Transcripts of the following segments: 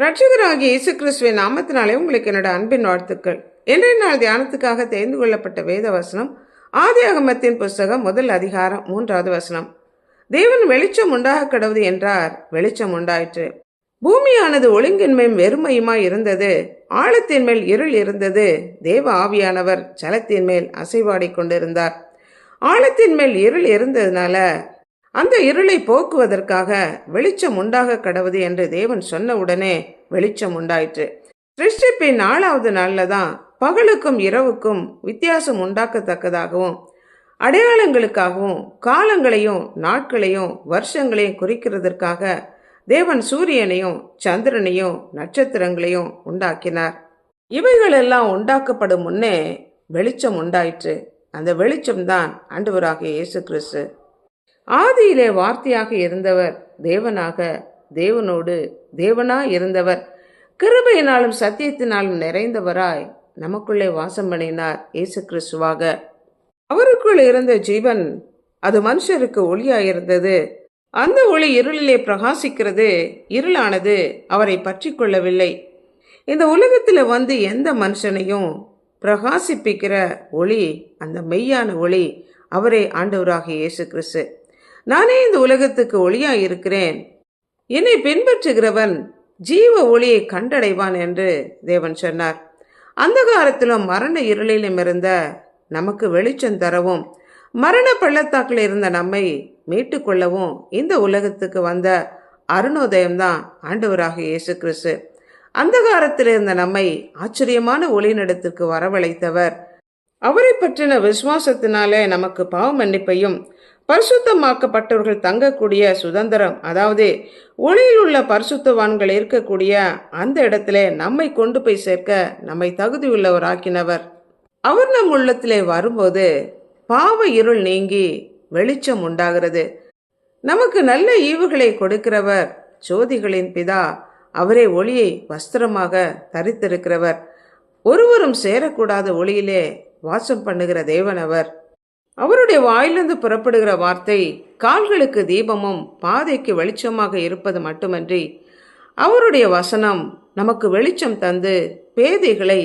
ரட்சகராகிய இயேசு கிறிஸ்துவின் நாமத்தினாலே உங்களுக்கு என்னோட அன்பின் வாழ்த்துக்கள். இன்றைய நாள் தியானத்துக்காக தேர்ந்து கொள்ளப்பட்ட வேத வசனம் ஆதியாகமத்தின் புஸ்தகம் 1 அதிகாரம் 3வது வசனம். தேவன் வெளிச்சம் உண்டாக கடவுது என்றார், வெளிச்சம் உண்டாயிற்று. பூமியானது ஒழுங்கின்மையும் வெறுமையுமாய் இருந்தது, ஆழத்தின் மேல் இருள் இருந்தது, தேவ ஆவியானவர் ஜலத்தின் மேல் அசைவாடி கொண்டிருந்தார். ஆழத்தின் மேல் இருள் இருந்ததுனால அந்த இருளை போக்குவதற்காக வெளிச்சம் உண்டாக கடவுது என்று தேவன் சொன்ன உடனே வெளிச்சம் உண்டாயிற்று. சிருஷ்டிப்பின் 4வது நாள்ல தான் பகலுக்கும் இரவுக்கும் வித்தியாசம் உண்டாக்கத்தக்கதாகவும் அடையாளங்களுக்காகவும் காலங்களையும் நாட்களையும் வருஷங்களையும் குறிக்கிறதற்காக தேவன் சூரியனையும் சந்திரனையும் நட்சத்திரங்களையும் உண்டாக்கினார். இவைகளெல்லாம் உண்டாக்கப்படும் முன்னே வெளிச்சம் உண்டாயிற்று. அந்த வெளிச்சம்தான் ஆண்டவராகிய இயேசு கிறிஸ்து. ஆதியிலே வார்த்தையாக இருந்தவர் தேவனாக, தேவனோடு தேவனாய் இருந்தவர், கிருபையினாலும் சத்தியத்தினாலும் நிறைந்தவராய் நமக்குள்ளே வாசம் பண்ணினார் இயேசு கிறிஸ்துவாக. அவருக்குள் இருந்த ஜீவன் அது மனுஷருக்கு ஒளியாயிருந்தது. அந்த ஒளி இருளிலே பிரகாசிக்கிறது, இருளானது அவரை பற்றி கொள்ளவில்லை. இந்த உலகத்தில் வந்து எந்த மனுஷனையும் பிரகாசிப்பிக்கிற ஒளி, அந்த மெய்யான ஒளி அவரே ஆண்டவராகிய இயேசு கிறிஸ்து. நானே இந்த உலகத்துக்கு ஒளியாய் இருக்கிறேன், என்னை பின்பற்றுகிறவன் ஜீவ ஒளியை கண்டடைவான் என்று தேவன் சொன்னார். அந்தகாரத்திலும் மரண இருளிலும் இருந்த நமக்கு வெளிச்சம் தரவும், மரண பள்ளத்தாக்கில் இருந்த நம்மை மீட்டு கொள்ளவும் இந்த உலகத்துக்கு வந்த அருணோதயம்தான் ஆண்டவராகிய இயேசு கிறிஸ்து. அந்தகாரத்தில் இருந்த நம்மை ஆச்சரியமான ஒளிநடத்திற்கு வரவழைத்தவர். அவரை பற்றின விசுவாசத்தினாலே நமக்கு பாவ மன்னிப்பையும் பரிசுத்தமாக்கப்பட்டவர்கள் தங்கக்கூடிய சுதந்திரம், அதாவது ஒளியில் உள்ள பரிசுத்தவான்கள் இருக்கக்கூடிய அந்த இடத்திலே நம்மை கொண்டு போய் சேர்க்க நம்மை தகுதியுள்ளவராக்கினவர். அவர் நம் உள்ளத்திலே வரும்போது பாவ இருள் நீங்கி வெளிச்சம் உண்டாகிறது. நமக்கு நல்ல ஈவுகளை கொடுக்கிறவர், ஜோதிகளின் பிதா. அவரே ஒளியை வஸ்திரமாக தரித்திருக்கிறவர். ஒருவரும் சேரக்கூடாத ஒளியிலே வாசம் பண்ணுகிற தேவன் அவர். அவருடைய வாயிலிருந்து புறப்படுகிற வார்த்தை கால்களுக்கு தீபமும் பாதைக்கு வெளிச்சமாக இருப்பது மட்டுமன்றி, அவருடைய வசனம் நமக்கு வெளிச்சம் தந்து பேதைகளை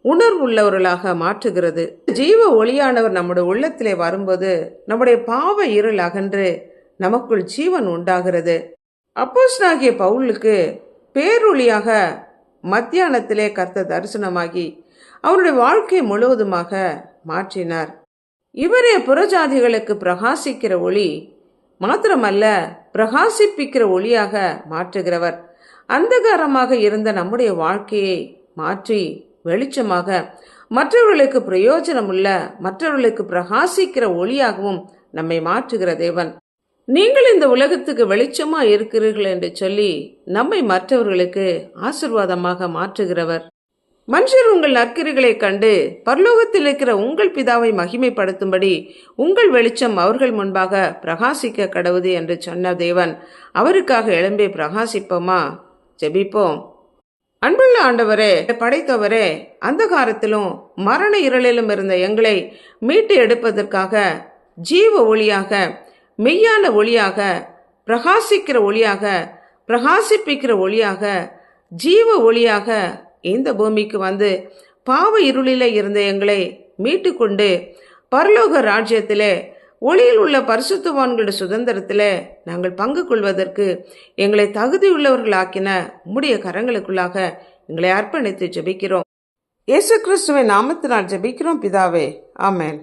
உணர்வுள்ளவர்களாக மாற்றுகிறது. ஜீவ ஒளியானவர் நம்முடைய உள்ளத்திலே வரும்போது நம்முடைய பாவ இருள் அகன்று நமக்குள் ஜீவன் உண்டாகிறது. அப்போஸ்தலனாகிய பவுலுக்கு பேரொளியாக மத்தியானத்திலே கர்த்தர் தரிசனமாகி அவருடைய வாழ்க்கை முழுவதுமாக மாற்றினார். இவரே புறஜாதிகளுக்கு பிரகாசிக்கிற ஒளி மாத்திரமல்ல, பிரகாசிப்பிக்கிற ஒளியாக மாற்றுகிறவர். அந்தகாரமாக இருந்த நம்முடைய வாழ்க்கையை மாற்றி வெளிச்சமாக, மற்றவர்களுக்கு பிரயோஜனமுள்ள, மற்றவர்களுக்கு பிரகாசிக்கிற ஒளியாகவும் நம்மை மாற்றுகிற தேவன். நீங்கள் இந்த உலகத்துக்கு வெளிச்சமா இருக்கிறீர்கள் என்று சொல்லி நம்மை மற்றவர்களுக்கு ஆசீர்வாதமாக மாற்றுகிறவர். மனுஷர் உங்கள் நற்கிரிகளை கண்டு பரலோகத்தில் இருக்கிற உங்கள் பிதாவை மகிமைப்படுத்தும்படி உங்கள் வெளிச்சம் அவர்கள் முன்பாக பிரகாசிக்க கடவுது என்று சொன்ன தேவன். அவருக்காக எழும்பி பிரகாசிப்போமா? ஜெபிப்போம். அன்புள்ள ஆண்டவரே, படைத்தவரே, அந்தகாரத்திலும் மரண இருளிலும் இருந்த எங்களை மீட்டு எடுப்பதற்காக ஜீவ ஒளியாக, மெய்யான ஒளியாக, பிரகாசிக்கிற ஒளியாக, பிரகாசிப்பிக்கிற ஒளியாக, ஜீவ ஒளியாக இந்த பூமிக்கு வந்து பாவ இருளிலே இருந்த எங்களை மீட்டு கொண்டு பரலோக ராஜ்யத்திலே ஒளியில் உள்ள பரிசுத்தவான்களுடைய சுதந்திரத்திலே நாங்கள் பங்கு கொள்வதற்கு எங்களை தகுதியுள்ளவர்களாக்கின உம்முடைய கரங்களுக்குள்ளாக எங்களை அர்ப்பணித்து ஜெபிக்கிறோம். இயேசு கிறிஸ்துவின் நாமத்தினால் ஜெபிக்கிறோம் பிதாவே, ஆமென்.